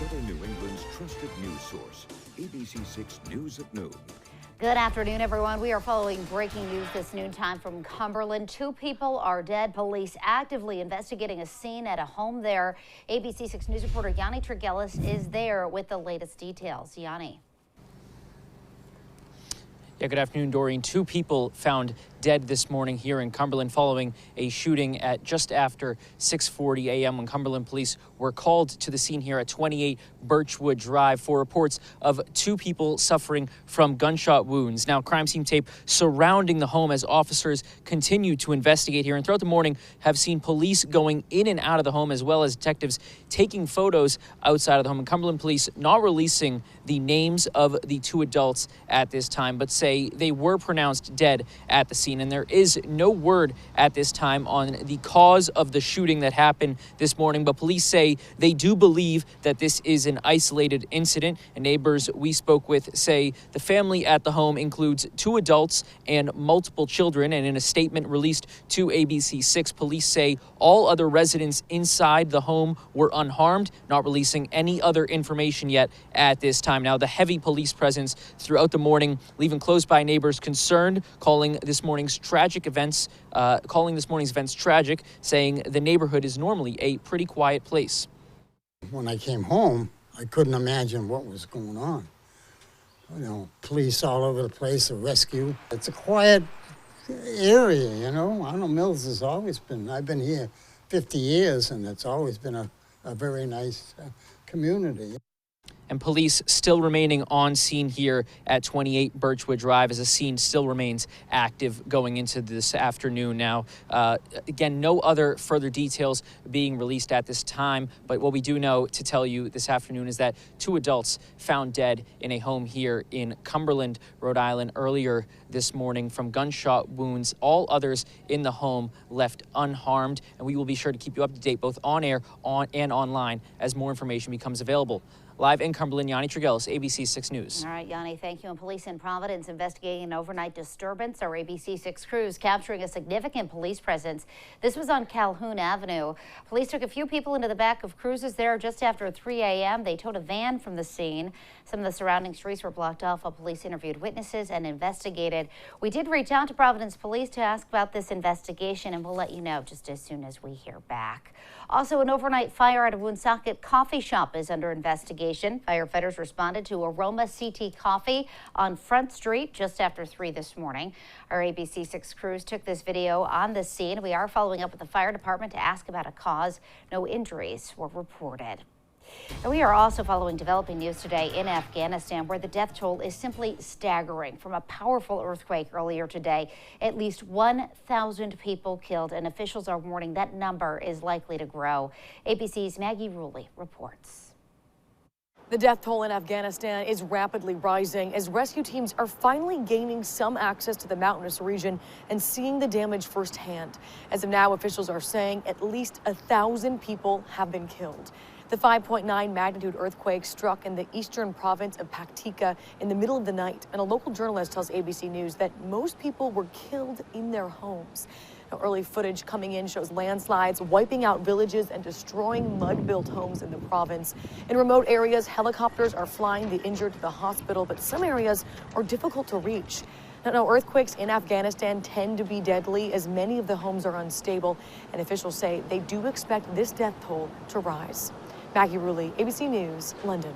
Southern New England's trusted news source, ABC6 News at Noon. Good afternoon, everyone. We are following breaking news this noontime from Cumberland. 2 people are dead. Police actively investigating a scene at a home there. ABC6 News reporter Yanni Trigelis is there with the latest details. Yanni. Yeah, good afternoon, Doreen. 2 people found dead this morning here in Cumberland following a shooting at just after 6:40 a.m. when Cumberland police were called to the scene here at 28 Birchwood Drive for reports of 2 people suffering from gunshot wounds. Now, crime scene tape surrounding the home as officers continue to investigate here, and throughout the morning have seen police going in and out of the home as well as detectives taking photos outside of the home. And Cumberland police not releasing the names of the 2 adults at this time, but say they were pronounced dead at the scene. And there is no word at this time on the cause of the shooting that happened this morning. But police say they do believe that this is an isolated incident. And neighbors we spoke with say the family at the home includes 2 adults and multiple children. And in a statement released to ABC6, police say all other residents inside the home were unharmed, not releasing any other information yet at this time. Now, the heavy police presence throughout the morning, leaving close-by neighbors concerned, calling this morning's events tragic, saying the neighborhood is normally a pretty quiet place. When I came home, I couldn't imagine what was going on. You know, police all over the place, a rescue. It's a quiet area, you know. Arnold Mills has always been, I've been here 50 years, and it's always been a very nice community. And police still remaining on scene here at 28 Birchwood Drive as the scene still remains active going into this afternoon. Now, again, no other further details being released at this time. But what we do know to tell you this afternoon is that 2 adults found dead in a home here in Cumberland, Rhode Island, earlier this morning from gunshot wounds. All others in the home left unharmed. And we will be sure to keep you up to date both on air and online as more information becomes available. Live in Cumberland, Yanni Trigelis, ABC6 News. All right, Yanni, thank you. And police in Providence investigating an overnight disturbance. Our ABC6 crews capturing a significant police presence. This was on Calhoun Avenue. Police took a few people into the back of cruises there just after 3 a.m. They towed a van from the scene. Some of the surrounding streets were blocked off while police interviewed witnesses and investigated. We did reach out to Providence Police to ask about this investigation, and we'll let you know just as soon as we hear back. Also, an overnight fire at a Woonsocket coffee shop is under investigation. Firefighters responded to Aroma CT Coffee on Front Street just after 3 this morning. Our ABC6 crews took this video on the scene. We are following up with the fire department to ask about a cause. No injuries were reported. And we are also following developing news today in Afghanistan, where the death toll is simply staggering from a powerful earthquake earlier today. At least 1,000 people killed, and officials are warning that number is likely to grow. ABC's Maggie Ruley reports. The death toll in Afghanistan is rapidly rising as rescue teams are finally gaining some access to the mountainous region and seeing the damage firsthand. As of now, officials are saying at least 1,000 people have been killed. The 5.9 magnitude earthquake struck in the eastern province of Paktika in the middle of the night, and a local journalist tells ABC News that most people were killed in their homes. Now, early footage coming in shows landslides wiping out villages and destroying mud-built homes in the province. In remote areas, helicopters are flying the injured to the hospital, but some areas are difficult to reach. Now, earthquakes in Afghanistan tend to be deadly as many of the homes are unstable, and officials say they do expect this death toll to rise. Maggie Ruley, ABC News, London.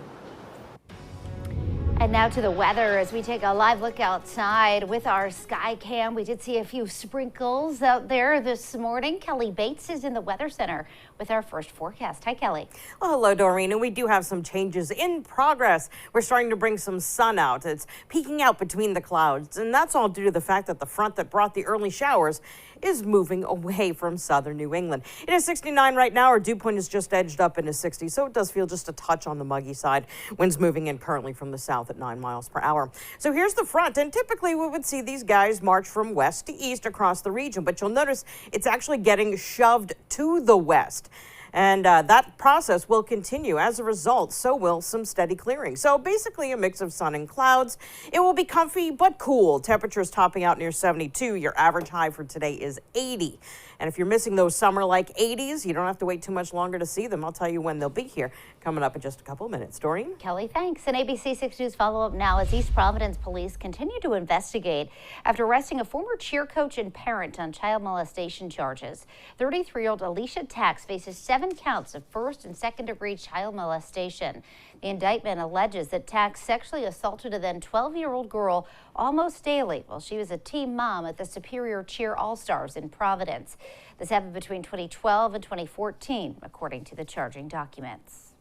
And now to the weather as we take a live look outside with our sky cam. We did see a few sprinkles out there this morning. Kelly Bates is in the Weather Center with our first forecast. Hi, Kelly. Well, hello, Doreen. And we do have some changes in progress. We're starting to bring some sun out. It's peeking out between the clouds, and that's all due to the fact that the front that brought the early showers is moving away from southern New England. It is 69 right now. Our dew point is just edged up into 60, so it does feel just a touch on the muggy side. Winds moving in currently from the south at 9 miles per hour. So here's the front, and typically we would see these guys march from west to east across the region, but you'll notice it's actually getting shoved to the west. And that process will continue. As a result, so will some steady clearing. So basically a mix of sun and clouds. It will be comfy but cool. Temperatures topping out near 72. Your average high for today is 80. And if you're missing those summer-like 80s, you don't have to wait too much longer to see them. I'll tell you when they'll be here coming up in just a couple of minutes. Doreen? Kelly, thanks. An ABC6 News follow-up now as East Providence police continue to investigate after arresting a former cheer coach and parent on child molestation charges. 33-year-old Alicia Tax faces 7 counts of first and second-degree child molestation. The indictment alleges that Tax sexually assaulted a then 12-year-old girl almost daily while she was a team mom at the Superior Cheer All-Stars in Providence. This happened between 2012 and 2014, according to the charging documents.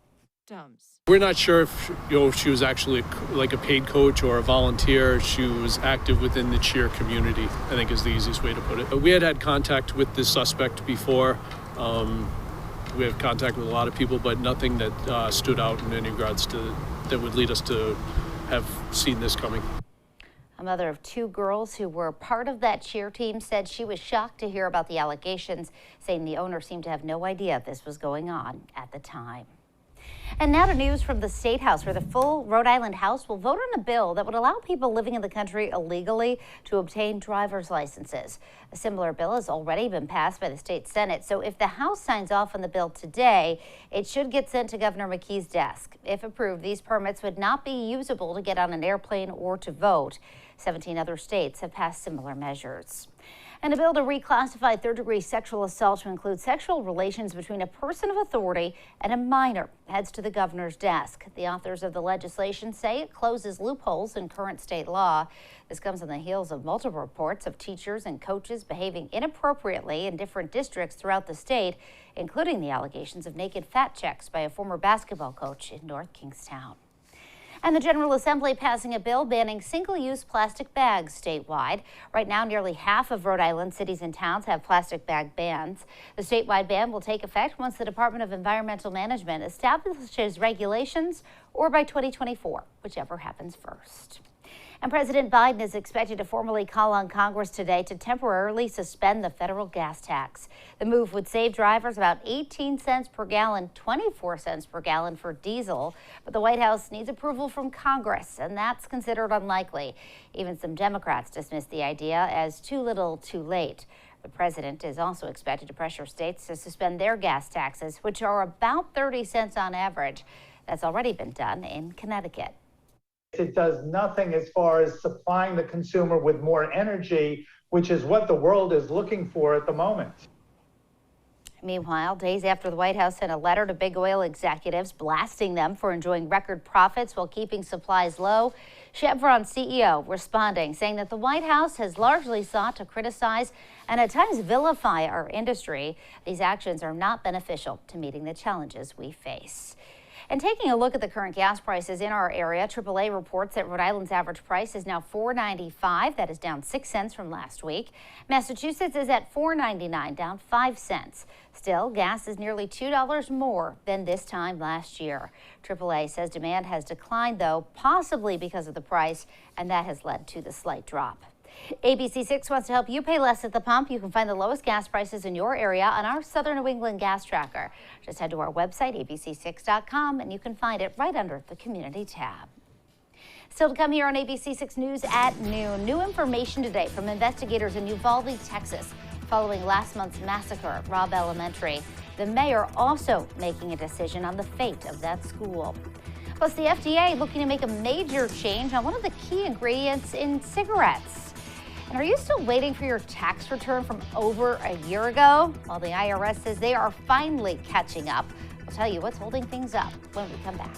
We're not sure if she was actually like a paid coach or a volunteer. She was active within the cheer community, I think is the easiest way to put it. We had contact with the suspect before. We have contact with a lot of people, but nothing that stood out in any regards to that would lead us to have seen this coming. A mother of 2 girls who were part of that cheer team said she was shocked to hear about the allegations, saying the owner seemed to have no idea this was going on at the time. And now to news from the State House, where the full Rhode Island House will vote on a bill that would allow people living in the country illegally to obtain driver's licenses. A similar bill has already been passed by the state Senate, so if the House signs off on the bill today, it should get sent to Governor McKee's desk. If approved, these permits would not be usable to get on an airplane or to vote. 17 other states have passed similar measures. And a bill to reclassify third-degree sexual assault to include sexual relations between a person of authority and a minor heads to the governor's desk. The authors of the legislation say it closes loopholes in current state law. This comes on the heels of multiple reports of teachers and coaches behaving inappropriately in different districts throughout the state, including the allegations of naked fat checks by a former basketball coach in North Kingstown. And the General Assembly passing a bill banning single-use plastic bags statewide. Right now, nearly half of Rhode Island cities and towns have plastic bag bans. The statewide ban will take effect once the Department of Environmental Management establishes regulations or by 2024, whichever happens first. And President Biden is expected to formally call on Congress today to temporarily suspend the federal gas tax. The move would save drivers about 18 cents per gallon, 24 cents per gallon for diesel. But the White House needs approval from Congress, and that's considered unlikely. Even some Democrats dismissed the idea as too little, too late. The president is also expected to pressure states to suspend their gas taxes, which are about 30 cents on average. That's already been done in Connecticut. It does nothing as far as supplying the consumer with more energy, which is what the world is looking for at the moment. Meanwhile, days after the White House sent a letter to big oil executives blasting them for enjoying record profits while keeping supplies low, Chevron CEO responding, saying that the White House has largely sought to criticize and at times vilify our industry. These actions are not beneficial to meeting the challenges we face. And taking a look at the current gas prices in our area, AAA reports that Rhode Island's average price is now $4.95. That is down 6 cents from last week. Massachusetts is at $4.99, down 5 cents. Still, gas is nearly $2 more than this time last year. AAA says demand has declined, though, possibly because of the price, and that has led to the slight drop. ABC6 wants to help you pay less at the pump. You can find the lowest gas prices in your area on our Southern New England gas tracker. Just head to our website, abc6.com, and you can find it right under the Community tab. Still to come here on ABC6 News at noon. New information today from investigators in Uvalde, Texas, following last month's massacre at Robb Elementary. The mayor also making a decision on the fate of that school. Plus, the FDA looking to make a major change on one of the key ingredients in cigarettes. And are you still waiting for your tax return from over a year ago? Well, the IRS says they are finally catching up. We'll tell you what's holding things up when we come back.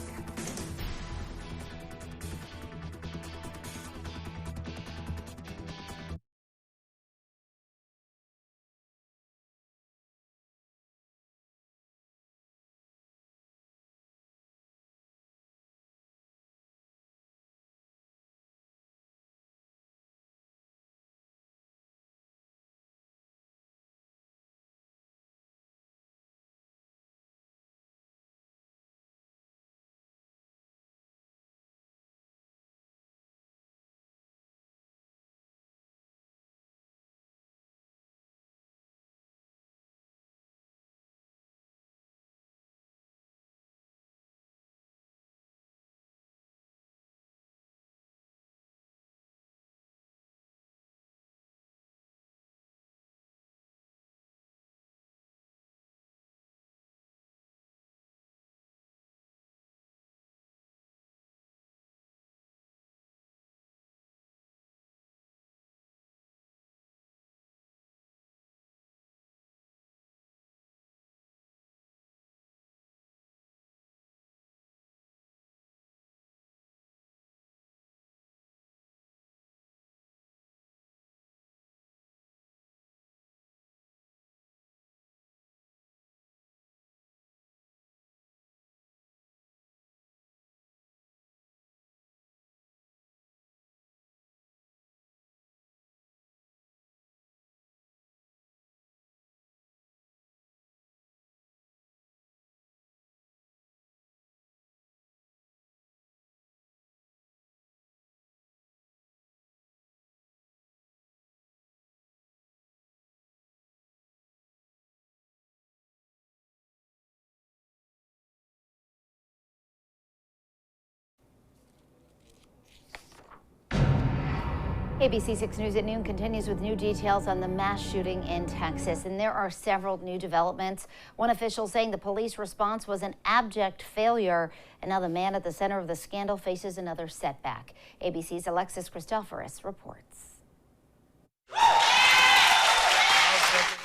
ABC6 News at noon continues with new details on the mass shooting in Texas, and there are several new developments. One official saying the police response was an abject failure, and now the man at the center of the scandal faces another setback. ABC's Alexis Christoforous reports.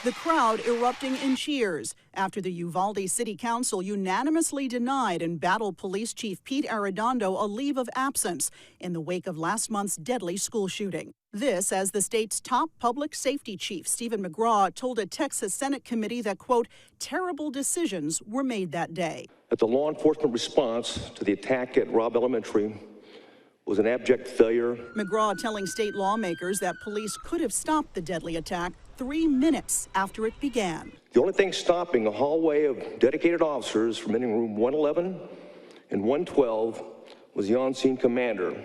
The crowd erupting in cheers after the Uvalde City Council unanimously denied embattled Police Chief Pete Arredondo a leave of absence in the wake of last month's deadly school shooting. This as the state's top public safety chief, Stephen McGraw, told a Texas Senate committee that, quote, terrible decisions were made that day. That the law enforcement response to the attack at Robb Elementary was an abject failure. McGraw telling state lawmakers that police could have stopped the deadly attack 3 minutes after it began. The only thing stopping a hallway of dedicated officers from entering room 111 and 112 was the on-scene commander,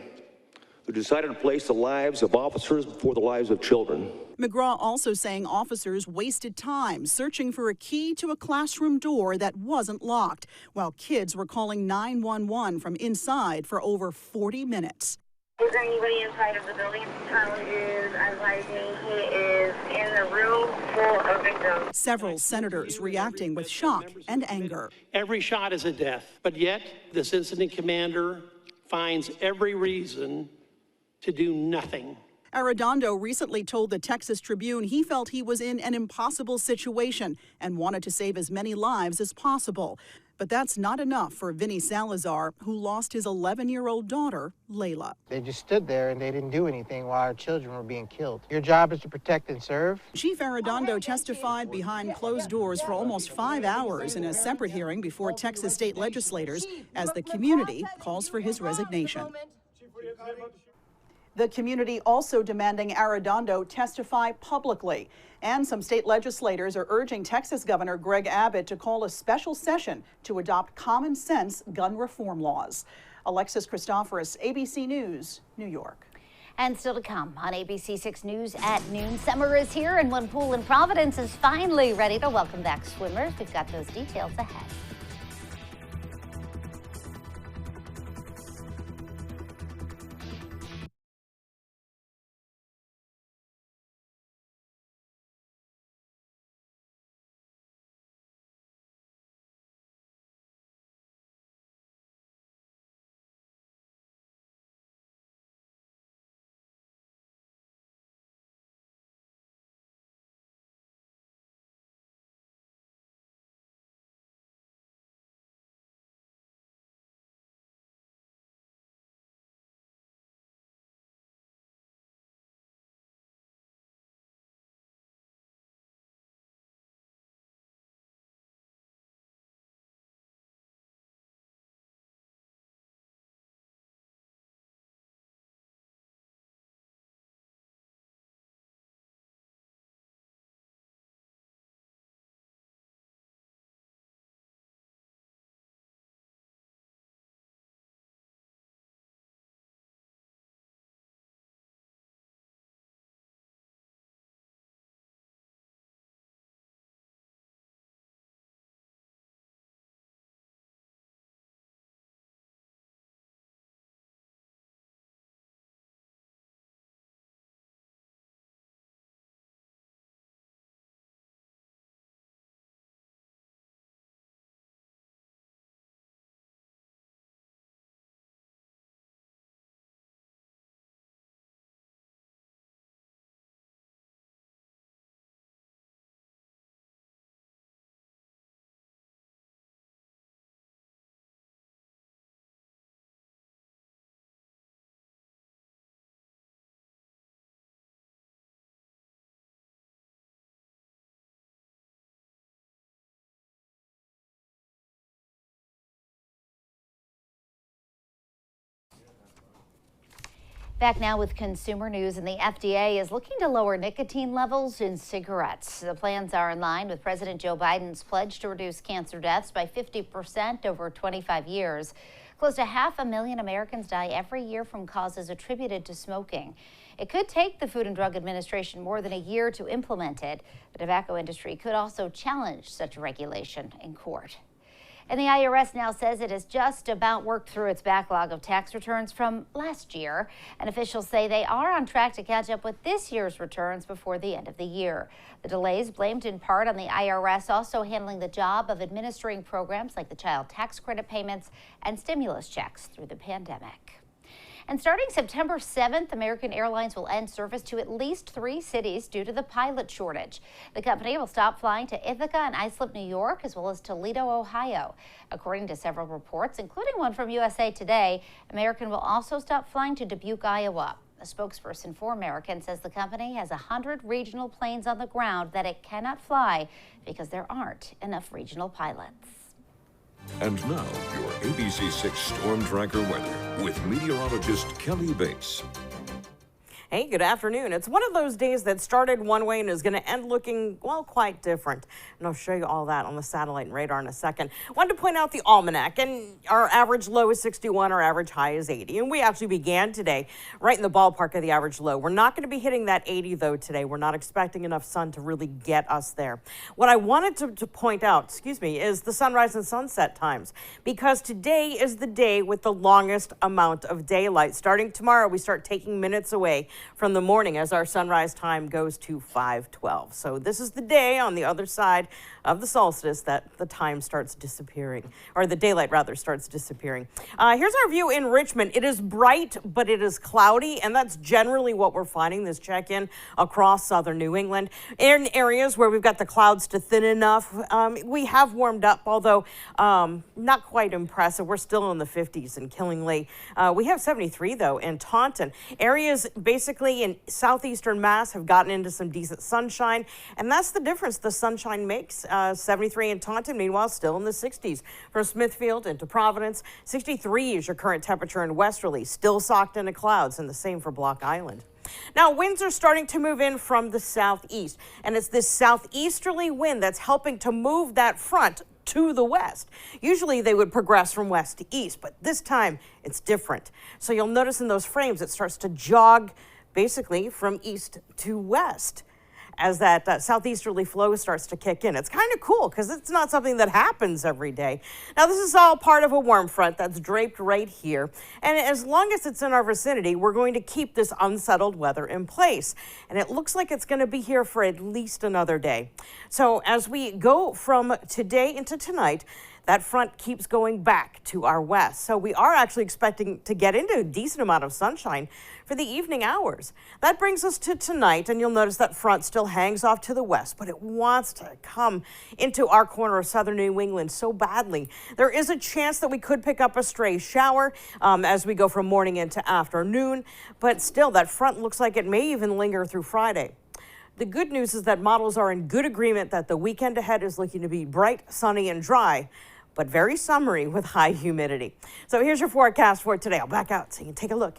who decided to place the lives of officers before the lives of children. McGraw also saying officers wasted time searching for a key to a classroom door that wasn't locked, while kids were calling 911 from inside for over 40 minutes. Is there anybody inside of the building? Tyler is advising he is in the room full of victims. Several senators reacting with shock and anger. Every shot is a death, but yet this incident commander finds every reason to do nothing. Arredondo recently told the Texas Tribune he felt he was in an impossible situation and wanted to save as many lives as possible. But that's not enough for Vinny Salazar, who lost his 11-year-old daughter, Layla. They just stood there and they didn't do anything while our children were being killed. Your job is to protect and serve. Chief Arredondo testified behind closed doors for almost 5 hours in a separate hearing before Texas state legislators as the community calls for his resignation. The community also demanding Arredondo testify publicly. And some state legislators are urging Texas Governor Greg Abbott to call a special session to adopt common sense gun reform laws. Alexis Christoforous, ABC News, New York. And still to come on ABC6 News at noon. Summer is here and one pool in Providence is finally ready to welcome back swimmers. We've got those details ahead. Back now with consumer news, and the FDA is looking to lower nicotine levels in cigarettes. The plans are in line with President Joe Biden's pledge to reduce cancer deaths by 50% over 25 years. Close to 500,000 Americans die every year from causes attributed to smoking. It could take the Food and Drug Administration more than a year to implement it. The tobacco industry could also challenge such regulation in court. And the IRS now says it has just about worked through its backlog of tax returns from last year. And officials say they are on track to catch up with this year's returns before the end of the year. The delays blamed in part on the IRS also handling the job of administering programs like the child tax credit payments and stimulus checks through the pandemic. And starting September 7th, American Airlines will end service to at least 3 cities due to the pilot shortage. The company will stop flying to Ithaca and Islip, New York, as well as Toledo, Ohio. According to several reports, including one from USA Today, American will also stop flying to Dubuque, Iowa. A spokesperson for American says the company has 100 regional planes on the ground that it cannot fly because there aren't enough regional pilots. And now, your ABC6 Storm Tracker weather with meteorologist Kelly Bates. Hey, good afternoon. It's one of those days that started one way and is going to end looking, well, quite different. And I'll show you all that on the satellite and radar in a second. Wanted to point out the almanac, and our average low is 61, our average high is 80. And we actually began today right in the ballpark of the average low. We're not going to be hitting that 80, though, today. We're not expecting enough sun to really get us there. What I wanted to point out, is the sunrise and sunset times, because today is the day with the longest amount of daylight. Starting tomorrow, we start taking minutes away from the morning as our sunrise time goes to 5:12. So this is the day on the other side of the solstice that the time starts disappearing, or the daylight rather starts disappearing. Here's our view in Richmond. It is bright, but it is cloudy, and that's generally what we're finding this check-in across southern New England. In areas where we've got the clouds to thin enough, we have warmed up, although not quite impressive. We're still in the 50s in Killingly. We have 73 though in Taunton. Areas basically in southeastern Mass have gotten into some decent sunshine, and that's the difference the sunshine makes. 73 in Taunton, meanwhile, still in the 60s. From Smithfield into Providence, 63 is your current temperature in Westerly, still socked into clouds, and the same for Block Island. Now, winds are starting to move in from the southeast, and it's this southeasterly wind that's helping to move that front to the west. Usually they would progress from west to east, but this time it's different. So you'll notice in those frames it starts to jog basically from east to west as that southeasterly flow starts to kick in. It's kind of cool because it's not something that happens every day. Now, this is all part of a warm front that's draped right here. And as long as it's in our vicinity, we're going to keep this unsettled weather in place. And it looks like it's going to be here for at least another day. So as we go from today into tonight, that front keeps going back to our west. So we are actually expecting to get into a decent amount of sunshine for the evening hours. That brings us to tonight, and you'll notice that front still hangs off to the west, but it wants to come into our corner of southern New England so badly. There is a chance that we could pick up a stray shower as we go from morning into afternoon, but still that front looks like it may even linger through Friday. The good news is that models are in good agreement that the weekend ahead is looking to be bright, sunny, and dry, but very summery with high humidity. So here's your forecast for today. I'll back out so you can take a look.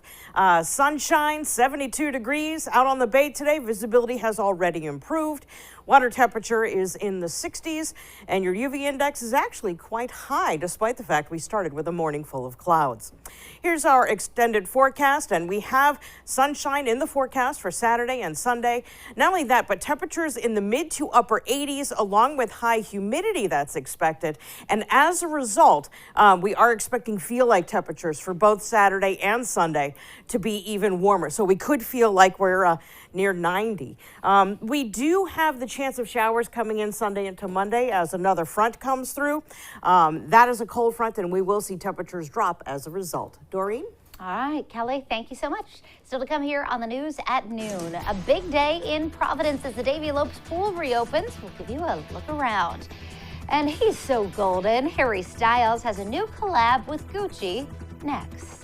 Sunshine, 72 degrees out on the bay today. Visibility has already improved. Water temperature is in the 60s, and your UV index is actually quite high, despite the fact we started with a morning full of clouds. Here's our extended forecast, and we have sunshine in the forecast for Saturday and Sunday. Not only that, but temperatures in the mid to upper 80s, along with high humidity that's expected. And as a result, we are expecting feel-like temperatures for both Saturday and Sunday to be even warmer. So we could feel like we're near 90. We do have the chance of showers coming in Sunday into Monday as another front comes through. That is a cold front, and we will see temperatures drop as a result. Doreen? All right, Kelly, thank you so much. Still to come here on the news at noon. A big day in Providence as the Davey Lopes pool reopens. We'll give you a look around. And he's so golden. Harry Styles has a new collab with Gucci next.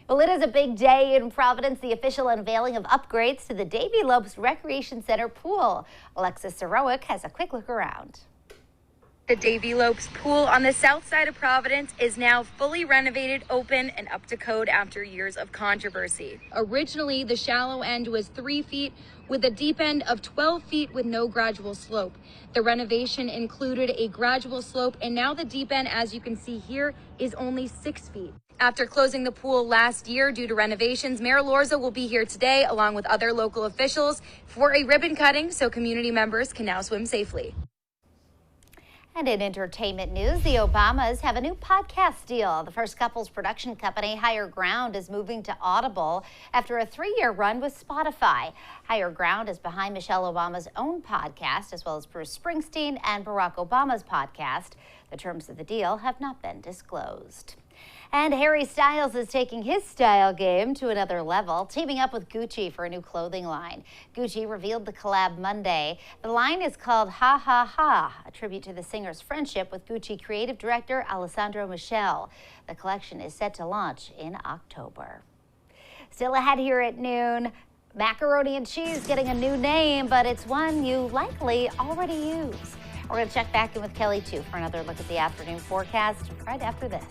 Well, it is a big day in Providence, the official unveiling of upgrades to the Davey Lopes Recreation Center pool. Alexis Sorowick has a quick look around. The Davey Lopes pool on the south side of Providence is now fully renovated, open, and up to code after years of controversy. Originally, the shallow end was 3 feet with a deep end of 12 feet with no gradual slope. The renovation included a gradual slope, and now the deep end, as you can see here, is only 6 feet. After closing the pool last year due to renovations, Mayor Lorza will be here today along with other local officials for a ribbon cutting so community members can now swim safely. And in entertainment news, the Obamas have a new podcast deal. The first couple's production company, Higher Ground, is moving to Audible after a 3-year run with Spotify. Higher Ground is behind Michelle Obama's own podcast, as well as Bruce Springsteen and Barack Obama's podcast. The terms of the deal have not been disclosed. And Harry Styles is taking his style game to another level, teaming up with Gucci for a new clothing line. Gucci revealed the collab Monday. The line is called Ha Ha Ha, a tribute to the singer's friendship with Gucci creative director Alessandro Michele. The collection is set to launch in October. Still ahead here at noon, macaroni and cheese getting a new name, but it's one you likely already use. We're going to check back in with Kelly, too, for another look at the afternoon forecast right after this.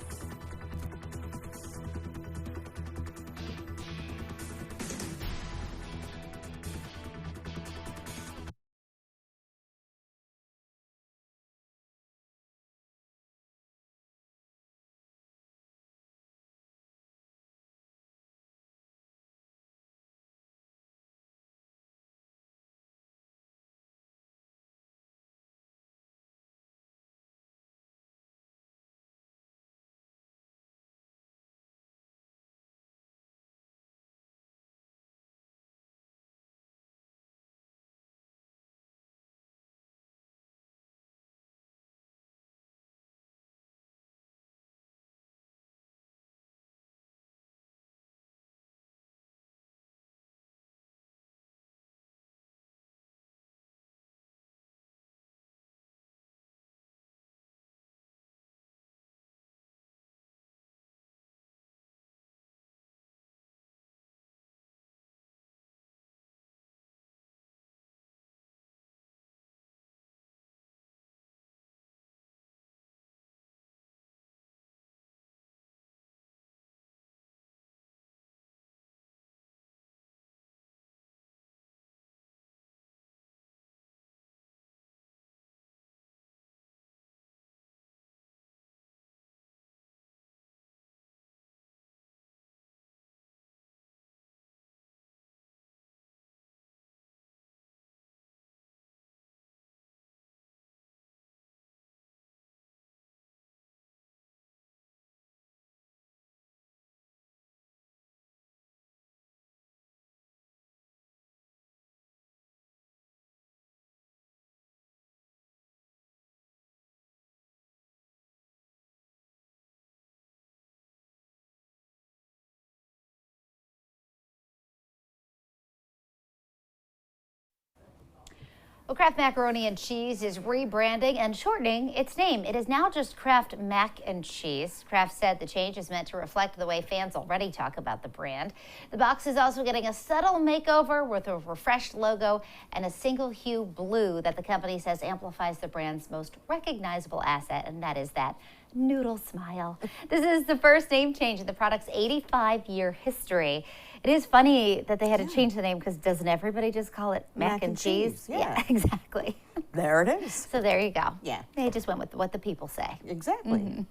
Well, Kraft Macaroni and Cheese is rebranding and shortening its name. It is now just Kraft Mac and Cheese. Kraft said the change is meant to reflect the way fans already talk about the brand. The box is also getting a subtle makeover with a refreshed logo and a single hue blue that the company says amplifies the brand's most recognizable asset, and that is that noodle smile. This is the first name change in the product's 85-year history. It is funny that they had to change the name because doesn't everybody just call it mac and cheese? Yeah, exactly. There it is. So there you go. Yeah. They just went with what the people say. Exactly.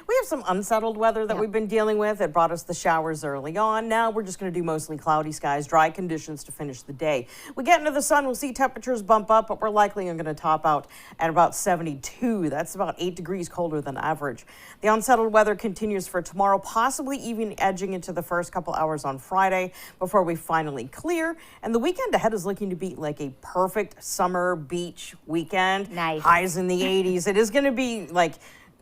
We have some unsettled weather that we've been dealing with. It brought us the showers early on. Now we're just going to do mostly cloudy skies, dry conditions to finish the day. We get into the sun, we'll see temperatures bump up, but we're likely going to top out at about 72. That's about 8 degrees colder than average. The unsettled weather continues for tomorrow, possibly even edging into the first couple hours on Friday before we finally clear. And the weekend ahead is looking to be like a perfect summer beach weekend. Nice. Highs in the 80s. It is going to be like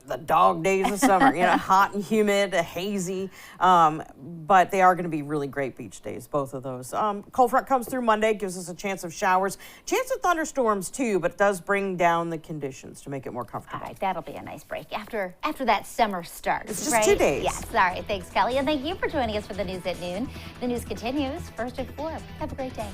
the dog days of summer, hot and humid, hazy. But they are going to be really great beach days, both of those. Cold front comes through Monday, gives us a chance of showers, chance of thunderstorms too, but it does bring down the conditions to make it more comfortable. All right, that'll be a nice break after that summer starts. It's just 2 days. Yes, all right. Thanks, Kelly. And thank you for joining us for the news at noon. The news continues first at 4. Have a great day.